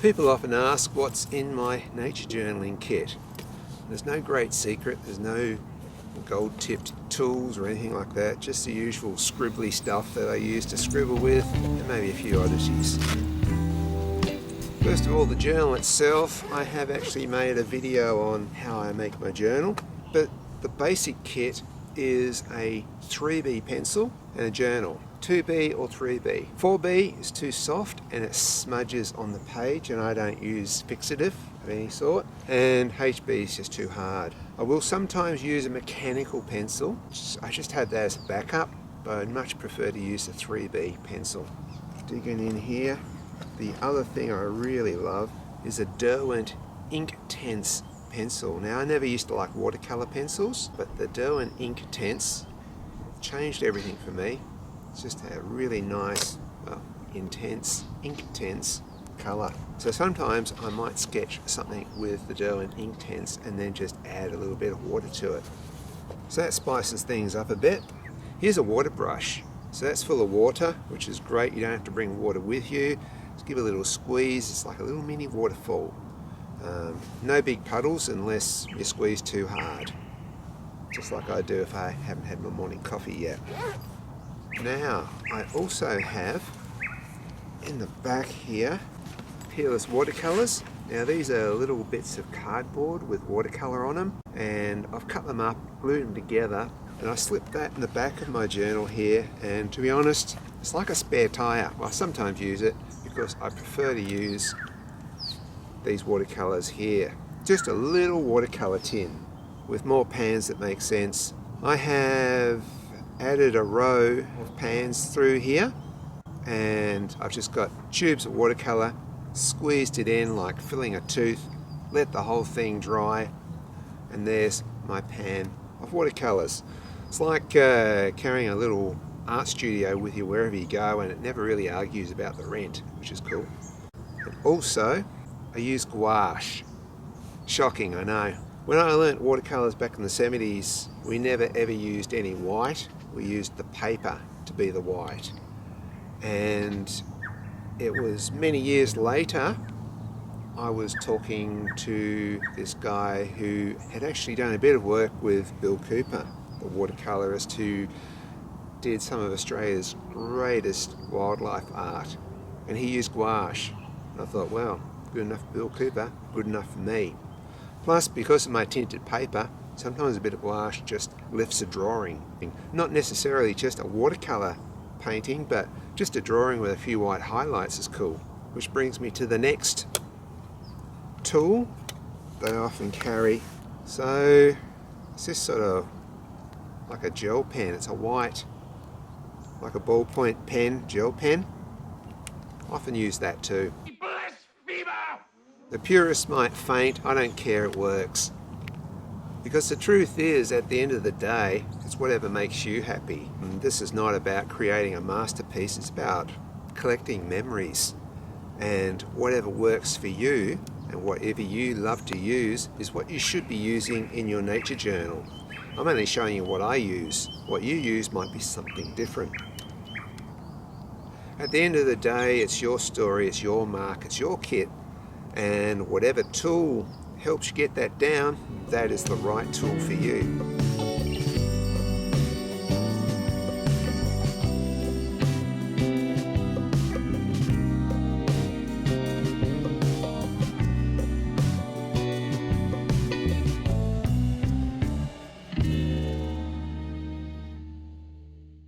People often ask what's in my nature journaling kit. There's no great secret, there's no gold tipped tools or anything like that, just the usual scribbly stuff that I use to scribble with, and maybe a few oddities. First of all, the journal itself, I have actually made a video on how I make my journal, but the basic kit is a 3B pencil and a journal. 2B or 3B. 4B is too soft and it smudges on the page, and I don't use fixative of any sort, and HB is just too hard. I will sometimes use a mechanical pencil. I just have that as a backup, but I'd much prefer to use the 3B pencil. Digging in here, the other thing I really love is a Derwent Inktense pencil. Now, I never used to like watercolour pencils, but the Derwent Inktense changed everything for me. It's just a really nice, intense, Inktense colour. So sometimes I might sketch something with the Derwent Inktense and then just add a little bit of water to it. So that spices things up a bit. Here's a water brush. So that's full of water, which is great. You don't have to bring water with you. Just give it a little squeeze. It's like a little mini waterfall. No big puddles unless you squeeze too hard. Just like I do if I haven't had my morning coffee yet. Now, I also have in the back here Peerless watercolours. Now, these are little bits of cardboard with watercolour on them, and I've cut them up, glued them together, and I slipped that in the back of my journal here, and to be honest, it's like a spare tyre. Well, I sometimes use it because I prefer to use these watercolours here. Just a little watercolour tin with more pans that make sense. I have added a row of pans through here, and I've just got tubes of watercolour, squeezed it in like filling a tooth, let the whole thing dry, and there's my pan of watercolours. It's like carrying a little art studio with you wherever you go, and it never really argues about the rent, which is cool. And also, I use gouache. Shocking, I know. When I learnt watercolours back in the 70s, we never ever used any white. We used the paper to be the white. And it was many years later, I was talking to this guy who had actually done a bit of work with Bill Cooper, the watercolourist who did some of Australia's greatest wildlife art. And he used gouache. And I thought, well, good enough for Bill Cooper, good enough for me. Plus, because of my tinted paper, sometimes a bit of gouache just lifts a drawing. Not necessarily just a watercolour painting, but just a drawing with a few white highlights is cool. Which brings me to the next tool that I often carry. So, it's this sort of like a gel pen. It's a white, like a ballpoint pen, gel pen. I often use that too. The purists might faint, I don't care, it works. Because the truth is, at the end of the day, it's whatever makes you happy. And this is not about creating a masterpiece, it's about collecting memories. And whatever works for you, and whatever you love to use, is what you should be using in your nature journal. I'm only showing you what I use. What you use might be something different. At the end of the day, it's your story, it's your mark, it's your kit. And whatever tool helps you get that down, that is the right tool for you.